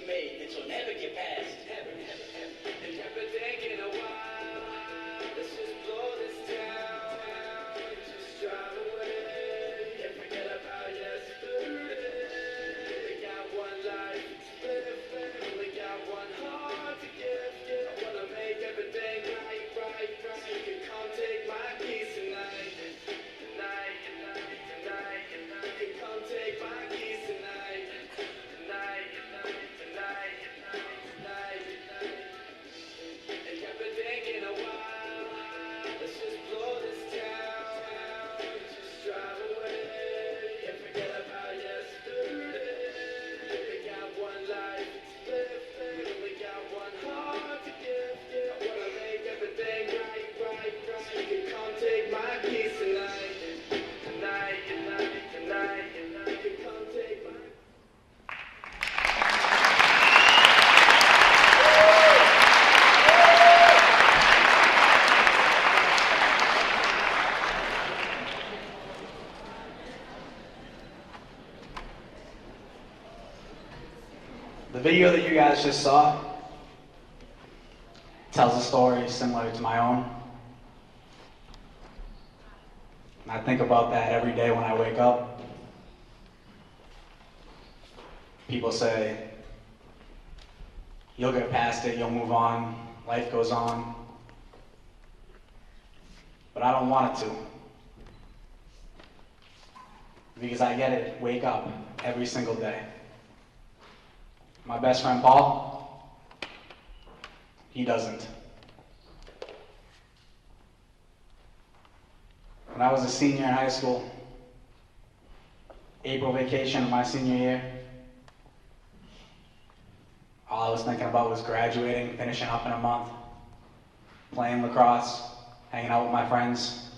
made that you'll never get past. Never, never, never. And never think in a while. Let's just blow this town. Just drive away and forget about yesterday. We got one life to live, only got one heart to give. I wanna make everything right, right, right. So you can come take my keys tonight. Tonight, tonight, tonight, tonight. You can come take my keys tonight. Tonight, tonight, tonight, tonight, tonight, tonight. And never think in a while. Let's just blow this town. Just drive away and forget about yesterday. We got one life to live, we got one heart to give. I wanna make everything right, right, right. So you can come take my keys tonight. Tonight, tonight, tonight, tonight. You can come take my. The video that you guys just saw tells a story similar to my own. And I think about that every day when I wake up. People say, you'll get past it, you'll move on, life goes on. But I don't want it to. Because I get it, wake up every single day. My best friend Paul, he doesn't. When I was a senior in high school, April vacation of my senior year, all I was thinking about was graduating, finishing up in a month, playing lacrosse, hanging out with my friends.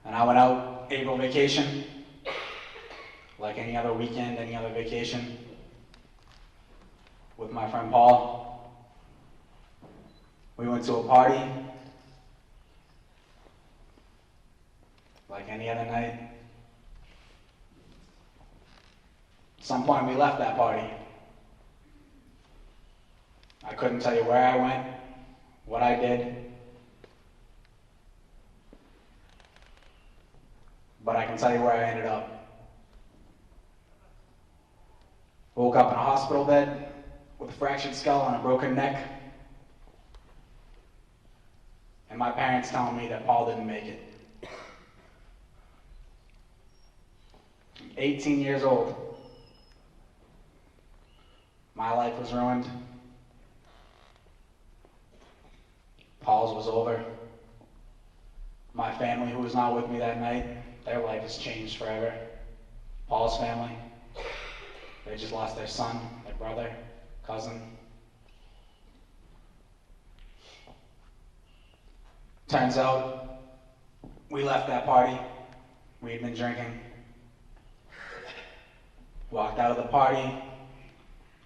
And I went out April vacation, like any other weekend, any other vacation, with my friend Paul. We went to a party, like any other night. At some point we left that party. I couldn't tell you where I went, what I did, but I can tell you where I ended up. Woke up in a hospital bed with a fractured skull and a broken neck. And my parents telling me that Paul didn't make it. I'm 18 years old. My life was ruined. Paul's was over. My family, who was not with me that night, their life has changed forever. Paul's family, they just lost their son, their brother, cousin. Turns out, we left that party. We had been drinking. Walked out of the party.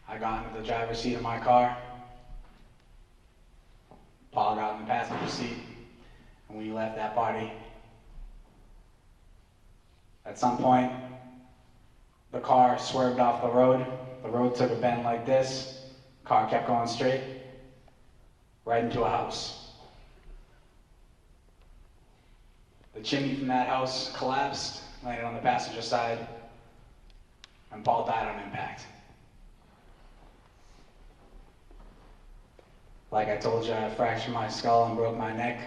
I got into the driver's seat of my car. Paul got in the passenger seat, and we left that party. At some point, the car swerved off the road. The road took a bend like this. Car kept going straight, right into a house. The chimney from that house collapsed, landed on the passenger side, and Paul died on impact. Like I told you, I fractured my skull and broke my neck.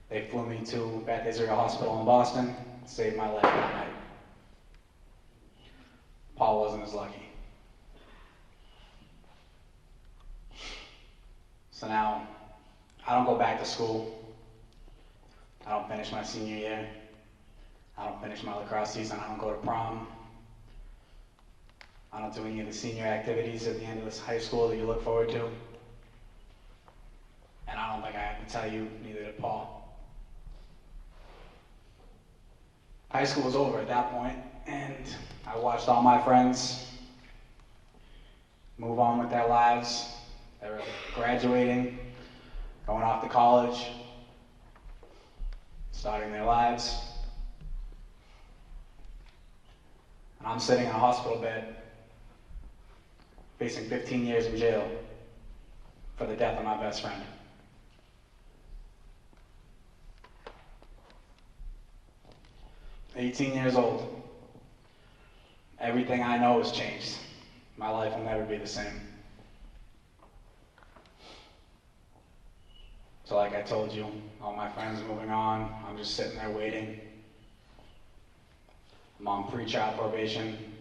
They flew me to Beth Israel Hospital in Boston, saved my life that night. Paul wasn't as lucky. So now, I don't go back to school. I don't finish my senior year. I don't finish my lacrosse season. I don't go to prom. I don't do any of the senior activities at the end of this high school that you look forward to. And I don't think I have to tell you, neither did Paul. High school was over at that point, and I watched all my friends move on with their lives. They were graduating, going off to college, starting their lives. And I'm sitting in a hospital bed, facing 15 years in jail for the death of my best friend. "18 years old. Everything I know has changed. My life will never be the same." So like I told you, all my friends are moving on. I'm just sitting there waiting. I'm on pre-trial probation.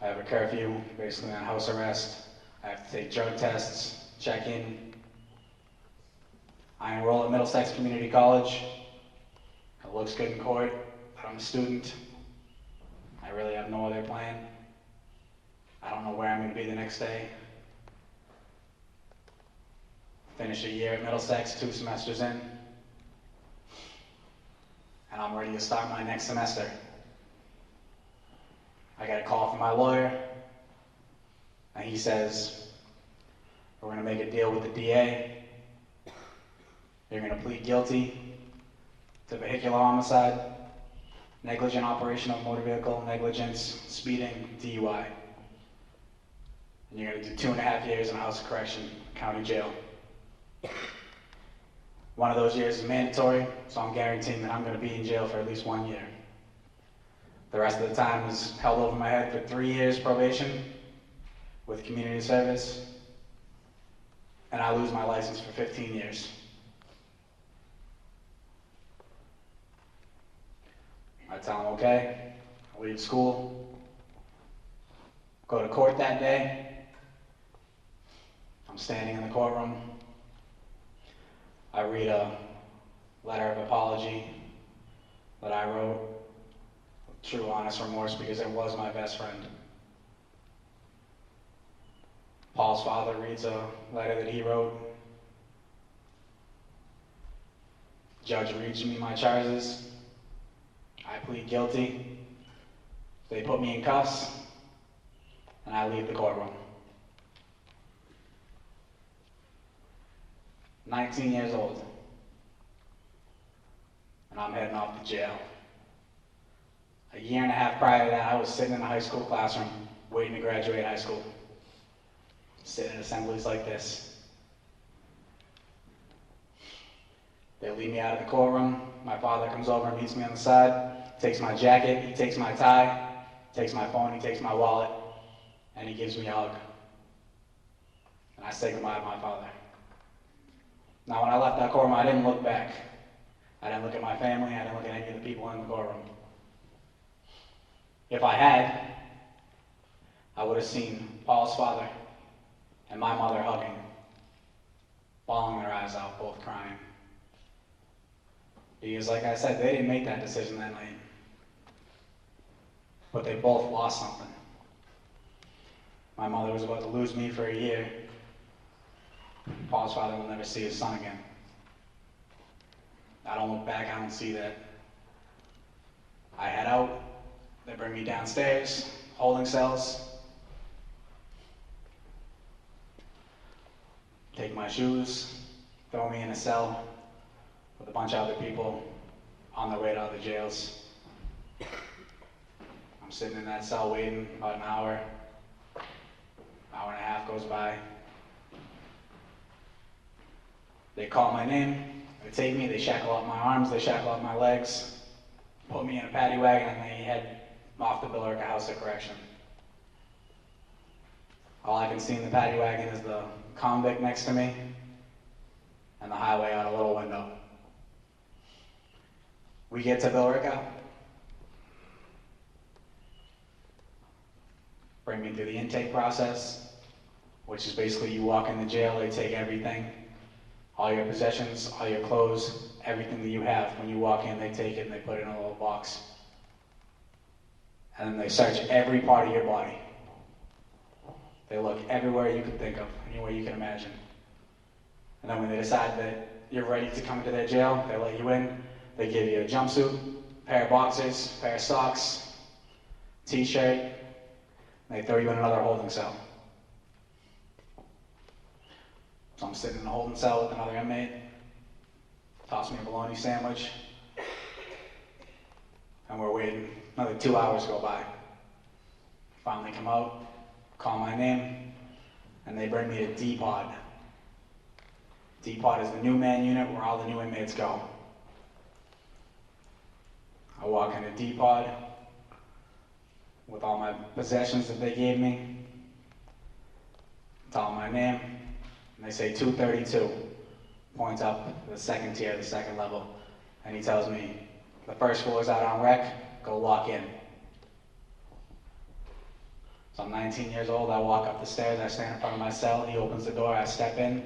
I have a curfew, basically on house arrest. I have to take drug tests, check in. I enroll at Middlesex Community College. It looks good in court, but I'm a student. I really have no other plan. I don't know where I'm going to be the next day. Finish a year at Middlesex, 2 semesters in, and I'm ready to start my next semester. I got a call from my lawyer, and he says, "We're going to make a deal with the DA. You're going to plead guilty to vehicular homicide, negligent operation of motor vehicle, negligence, speeding, DUI. And you're going to do 2.5 years in a house of correction, county jail. One of those years is mandatory, so I'm guaranteeing that I'm going to be in jail for at least 1 year. The rest of the time is held over my head for 3 years probation with community service, and I lose my license for 15 years. I tell him, okay, I leave school, go to court that day. I'm standing in the courtroom. I read a letter of apology that I wrote, true honest remorse, because it was my best friend. Paul's father reads a letter that he wrote. Judge reads me my charges. I plead guilty. They put me in cuffs, and I leave the courtroom. 19 years old, and I'm heading off to jail. A year and a half prior to that, I was sitting in a high school classroom, waiting to graduate high school. Sitting in assemblies like this. They lead me out of the courtroom. My father comes over and meets me on the side, takes my jacket, he takes my tie, takes my phone, he takes my wallet, and he gives me a hug. And I say goodbye to my father. Now, when I left that courtroom, I didn't look back. I didn't look at my family, I didn't look at any of the people in the courtroom. If I had, I would have seen Paul's father and my mother hugging, bawling their eyes out, both crying. Because like I said, they didn't make that decision that night. But they both lost something. My mother was about to lose me for a year. Paul's father will never see his son again. I don't look back, I don't see that. I head out, they bring me downstairs, holding cells. Take my shoes, throw me in a cell with a bunch of other people on their way to other jails. I'm sitting in that cell waiting about an hour and a half goes by. They call my name, they take me, they shackle up my arms, they shackle up my legs, put me in a paddy wagon, and they head off to Billerica House of Correction. All I can see in the paddy wagon is the convict next to me and the highway out a little window. We get to Billerica, bring me through the intake process, which is basically you walk in the jail, they take everything, all your possessions, all your clothes, everything that you have. When you walk in, they take it and they put it in a little box. And then they search every part of your body. They look everywhere you could think of, anywhere you can imagine. And then when they decide that you're ready to come into their jail, they let you in. They give you a jumpsuit, a pair of boxers, a pair of socks, t-shirt, and they throw you in another holding cell. So I'm sitting in a holding cell with another inmate, toss me a bologna sandwich, and we're waiting. Another 2 hours go by. Finally come out, call my name, and they bring me to D-Pod. D-Pod is the new man unit where all the new inmates go. I walk into D-Pod with all my possessions that they gave me, tell them my name, and they say 232, points up the second tier, the second level, and he tells me, the first floor is out on rec, go lock in. So I'm 19 years old, I walk up the stairs, I stand in front of my cell, he opens the door, I step in,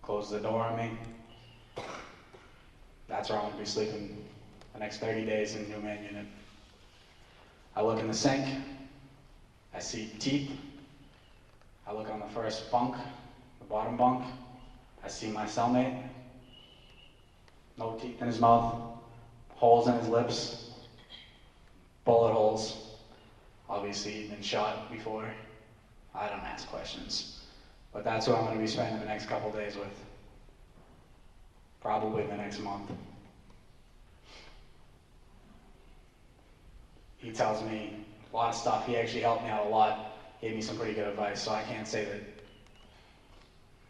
closes the door on me. That's where I'm gonna be sleeping the next 30 days in the new man unit. I look in the sink, I see teeth. I look on the first bunk, the bottom bunk, I see my cellmate. No teeth in his mouth, holes in his lips, bullet holes. Obviously, he'd been shot before. I don't ask questions. But that's who I'm going to be spending the next couple days with. Probably the next month. He tells me a lot of stuff. He actually helped me out a lot. Gave me some pretty good advice, so I can't say that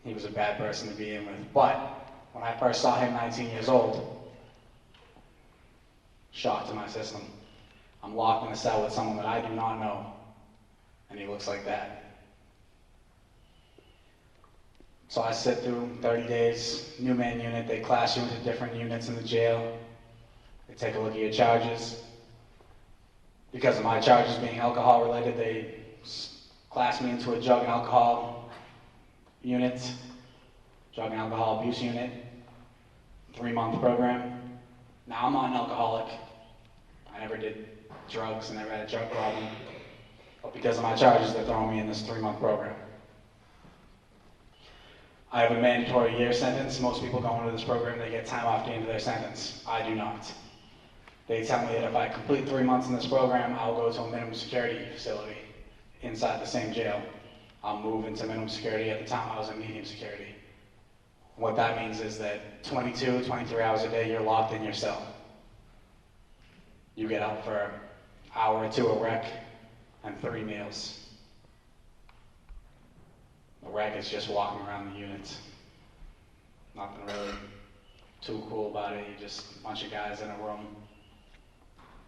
he was a bad person to be in with. But when I first saw him 19 years old, shock to my system. I'm locked in a cell with someone that I do not know, and he looks like that. So I sit through 30 days, new man unit, they class you into different units in the jail. They take a look at your charges. Because of my charges being alcohol related, they class me into a drug and alcohol unit, drug and alcohol abuse unit, 3-month program. Now I'm not an alcoholic. I never did drugs, I never had a drug problem. But because of my charges, they're throwing me in this 3-month program. I have a mandatory year sentence. Most people go into this program, they get time off the end of their sentence. I do not. They tell me that if I complete 3 months in this program, I'll go to a minimum security facility inside the same jail. I'll move into minimum security. At the time, I was in medium security. What that means is that 22, 23 hours a day, you're locked in your cell. You get out for an hour or two of rec and 3 meals. The rec is just walking around the units. Nothing really too cool about it. You're just a bunch of guys in a room.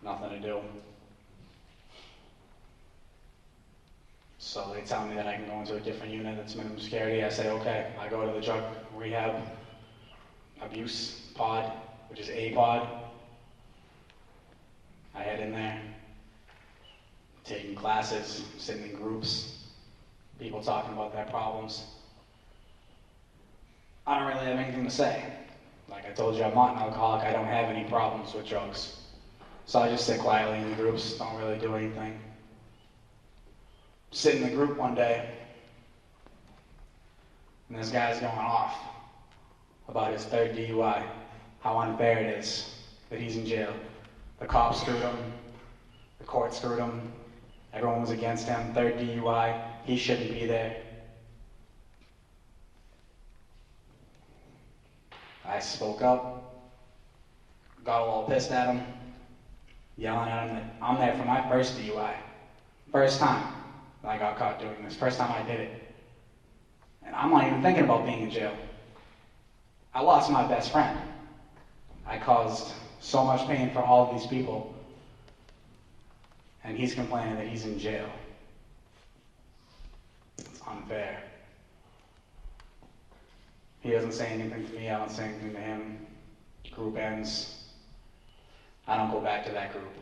Nothing to do. So they tell me that I can go into a different unit that's minimum security. I say, okay. I go to the drug rehab abuse pod, which is A pod. I head in there, taking classes, sitting in groups, people talking about their problems. I don't really have anything to say. Like I told you, I'm not an alcoholic. I don't have any problems with drugs. So I just sit quietly in the groups, don't really do anything. Sit in the group one day, and this guy's going off about his 3rd DUI, how unfair it is that he's in jail. The cops screwed him, the court screwed him, everyone was against him, 3rd DUI, he shouldn't be there. I spoke up, got a little pissed at him, yelling at him that I'm there for my 1st DUI. First time that I got caught doing this, first time I did it. And I'm not even thinking about being in jail. I lost my best friend. I caused so much pain for all of these people. And he's complaining that he's in jail. It's unfair. He doesn't say anything to me, I don't say anything to him. Group ends. I don't go back to that group.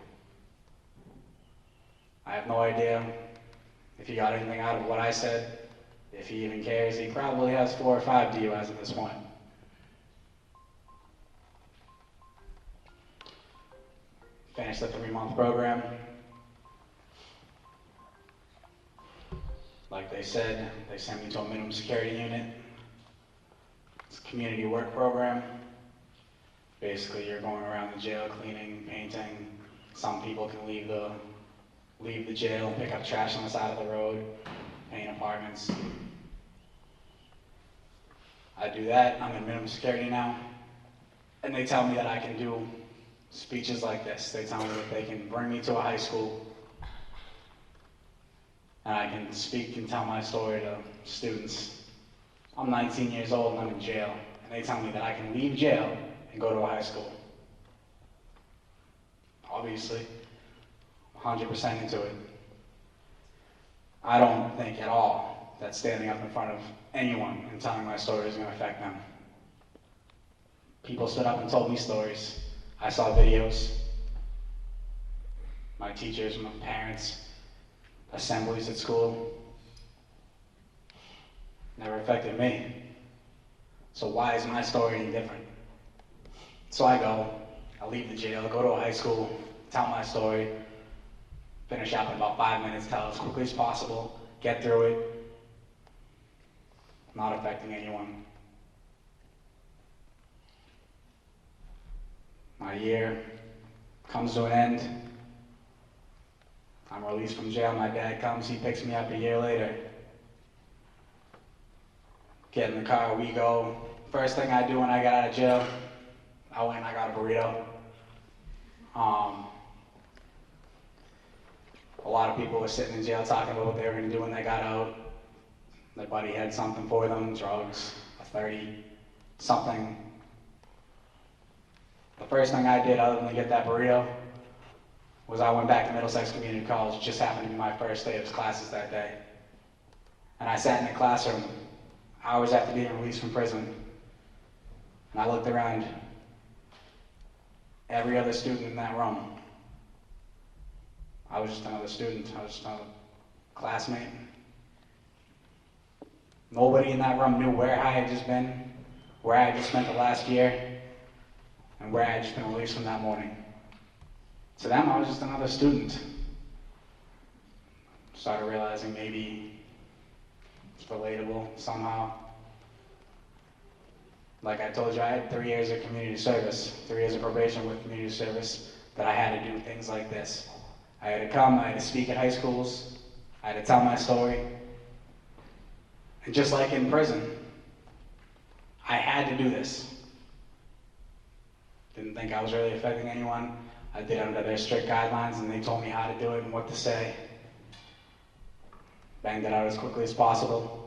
I have no idea if he got anything out of what I said, if he even cares. He probably has 4 or 5 DUIs at this point. Finished the 3-month program. Like they said, they sent me to a minimum security unit. It's a community work program. Basically, you're going around the jail cleaning, painting. Some people can leave the jail, pick up trash on the side of the road, paint apartments. I do that. I'm in minimum security now. And they tell me that I can do speeches like this. They tell me that they can bring me to a high school and I can speak and tell my story to students. I'm 19 years old and I'm in jail, and they tell me that I can leave jail and go to a high school. Obviously, 100% into it. I don't think at all that standing up in front of anyone and telling my story is going to affect them. People stood up and told me stories. I saw videos. My teachers, my parents, assemblies at school. Never affected me. So why is my story any different? So I leave the jail, go to a high school, tell my story, finish up in about 5 minutes, tell as quickly as possible, get through it, not affecting anyone. My year comes to an end. I'm released from jail. My dad comes, he picks me up a year later. Get in the car, we go. First thing I do when I get out of jail, I went and I got a burrito. A lot of people were sitting in jail talking about what they were going to do when they got out. Their buddy had something for them, drugs, a 30, something. The first thing I did other than to get that burrito was I went back to Middlesex Community College. It just happened to be my first day of classes that day. And I sat in the classroom hours after being released from prison. And I looked around. Every other student in that room, I was just another student. I was just another classmate. Nobody in that room knew where I had just been, where I had just spent the last year, and where I had just been released from that morning. To them, I was just another student. Started realizing maybe it's relatable somehow. Like I told you, I had 3 years of community service, 3 years of probation with community service, that I had to do things like this. I had to come, I had to speak at high schools, I had to tell my story. And just like in prison, I had to do this. Didn't think I was really affecting anyone. I did it under their strict guidelines and they told me how to do it and what to say. Banged it out as quickly as possible.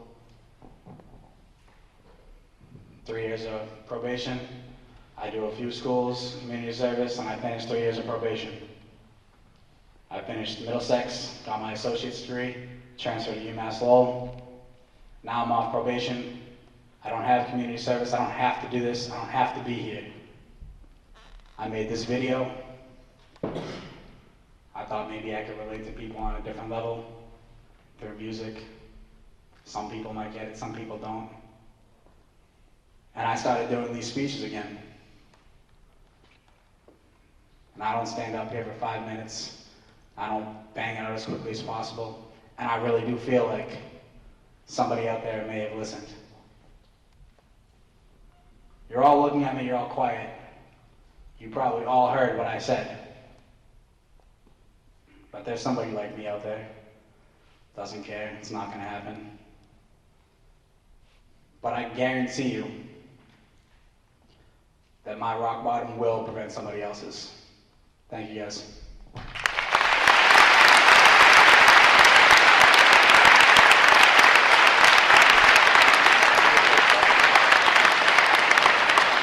3 years of probation. I do a few schools, community service, and I finished 3 years of probation. I finished Middlesex, got my associate's degree, transferred to UMass Lowell. Now I'm off probation. I don't have community service. I don't have to do this. I don't have to be here. I made this video. I thought maybe I could relate to people on a different level through music. Some people might get it, some people don't. And I started doing these speeches again. And I don't stand up here for 5 minutes. I don't bang it out as quickly as possible. And I really do feel like somebody out there may have listened. You're all looking at me, you're all quiet. You probably all heard what I said. But there's somebody like me out there. Doesn't care, it's not gonna happen. But I guarantee you that my rock bottom will prevent somebody else's. Thank you guys.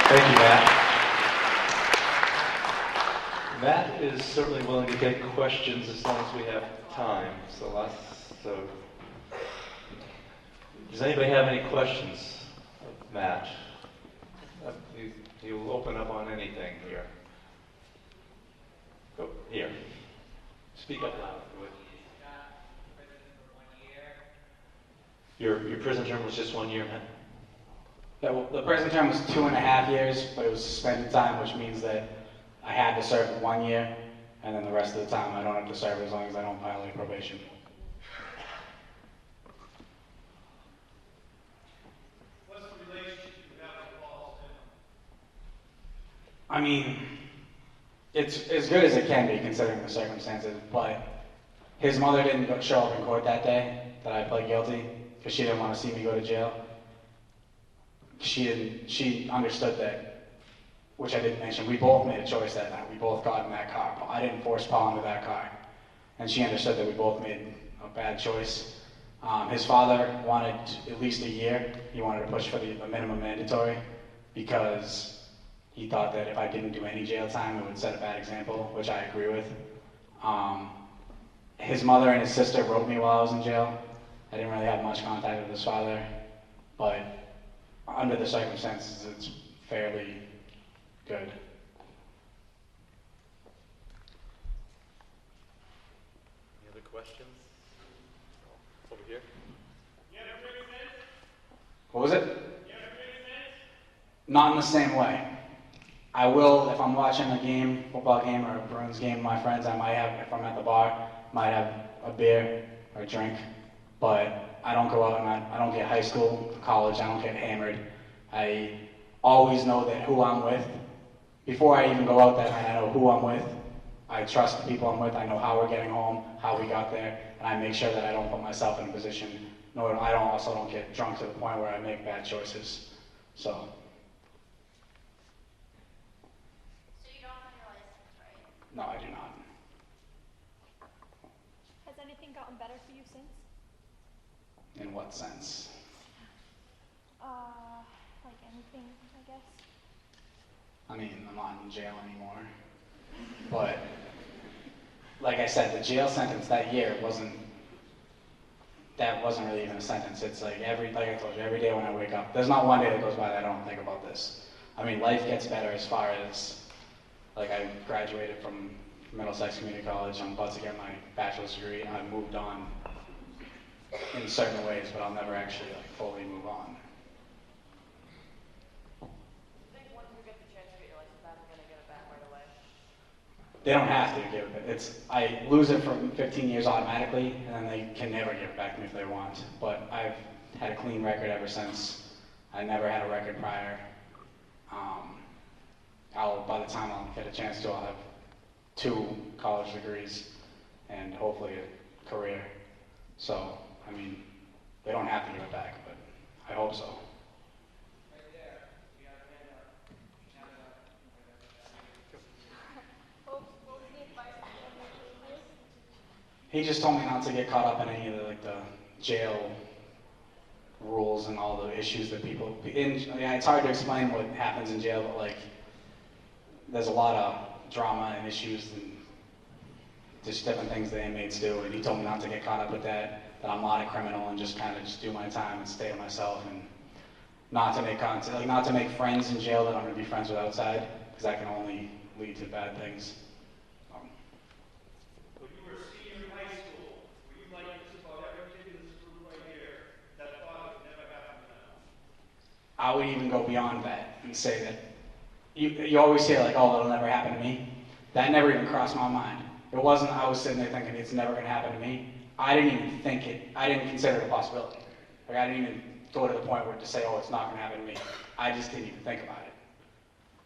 Thank you, Matt. Matt is certainly willing to take questions as long as we have time. So does anybody have any questions of Matt? He'll open up on anything here. Go here. Speak up loud. Your prison term was just 1 year, Matt? Yeah, well, the prison term was 2.5 years, but it was suspended time, which means that I had to serve 1 year, and then the rest of the time I don't have to serve as long as I don't violate probation. What's the relationship you have with Paul's family? I mean, it's as good as it can be considering the circumstances, but his mother didn't show up in court that day that I pled guilty because she didn't want to see me go to jail. She understood that, which I didn't mention, we both made a choice that night. We both got in that car. I didn't force Paul into that car. And she understood that we both made a bad choice. His father wanted at least a year. He wanted to push for the minimum mandatory because he thought that if I didn't do any jail time, it would set a bad example, which I agree with. His mother and his sister wrote me while I was in jail. I didn't really have much contact with his father, but under the circumstances, it's fairly good. Any other questions? Over here? What was it? Not in the same way. I will, if I'm watching a game, football game or a Bruins game with my friends, I might have, if I'm at the bar, might have a beer or a drink, but I don't go out and I don't get high school, college, I don't get hammered. I always know that who I'm with, before I even go out that night, I know who I'm with. I trust the people I'm with, I know how we're getting home, how we got there, and I make sure that I don't put myself in a position, nor I also don't get drunk to the point where I make bad choices. So you don't have your license, right? no, I do not. Has anything gotten better for you since? In what sense? Like anything, I guess. I mean, I'm not in jail anymore. But, like I said, the jail sentence that year wasn't really even a sentence. It's like like I told you, every day when I wake up, there's not one day that goes by that I don't think about this. I mean, life gets better as far as, like, I graduated from Middlesex Community College. I'm about to get my bachelor's degree, and I've moved on in certain ways, but I'll never actually, like, fully move on. I think once you get the chance to get your license back, you're gonna get it back right away. They don't have to give it. I lose it for 15 years automatically, and then they can never give it back to me if they want. But I've had a clean record ever since. I never had a record prior. By the time I'll get a chance to, I'll have 2 college degrees and hopefully a career. So, I mean, they don't have to give it back, but I hope so. What was the advice that you gave? He just told me not to get caught up in any of the jail rules and all the issues that people. It's hard to explain what happens in jail, but like, there's a lot of drama and issues and just different things the inmates do. And he told me not to get caught up with that I'm not a criminal and just kind of just do my time and stay to myself and not to make contact, like not to make friends in jail that I'm going to be friends with outside, because that can only lead to bad things. When you were a senior in high school, were you like just about every kid in this group right here that thought it would never happen to them? I would even go beyond that and say that you always hear like, oh, that'll never happen to me. That never even crossed my mind. It wasn't, I was sitting there thinking it's never going to happen to me. I didn't even think it, I didn't consider it a possibility. Like I didn't even go to the point where to say, oh, it's not going to happen to me. I just didn't even think about it.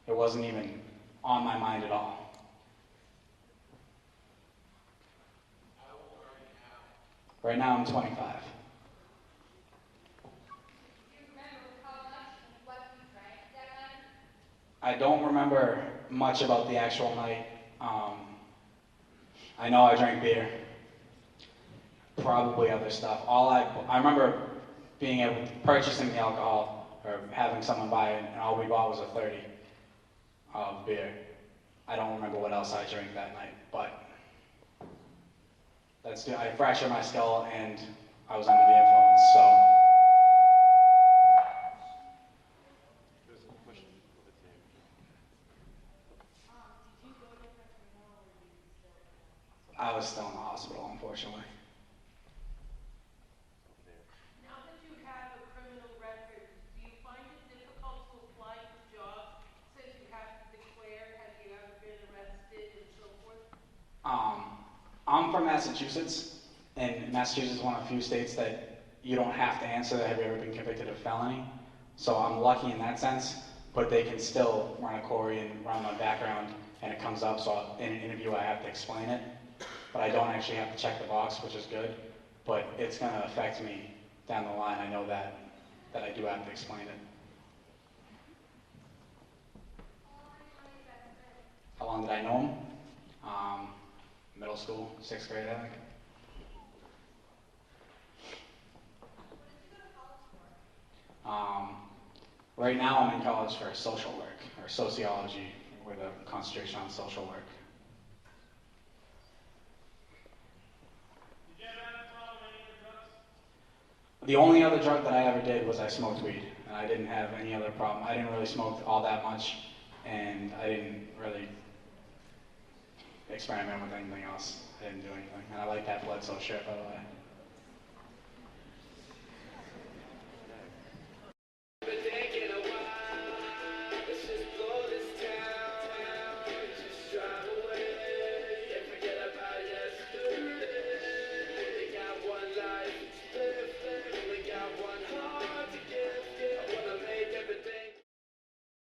It wasn't even on my mind at all. How old are you now? Right now I'm 25. Do you remember how much and what you drank that night? I don't remember much about the actual night. I know I drank beer, probably other stuff. I remember being able to purchasing the alcohol or having someone buy it, and all we bought was a 30 of beer. I don't remember what else I drank that night, but I fractured my skull and I was under the influence, so. There's a question over there. Did you go to Sacramento or were you still? I was still in the hospital, unfortunately. Now that you have a criminal record, do you find it difficult to apply for jobs since you have to declare, have you ever been arrested and so forth? I'm from Massachusetts, and Massachusetts is one of the few states that you don't have to answer that have you ever been convicted of felony. So I'm lucky in that sense, but they can still run a query and run my background, and it comes up, so in an interview I have to explain it. But I don't actually have to check the box, which is good, but it's going to affect me down the line. I know that I do have to explain it. How long did I know him? Middle school, 6th grade, I think. Right now I'm in college for social work, or sociology, with a concentration on social work. Did you ever have a problem with any other drugs? The only other drug that I ever did was I smoked weed, and I didn't have any other problem. I didn't really smoke all that much, and I didn't really experiment with anything else. I didn't do anything, and I like that Bledsoe shirt, by the way.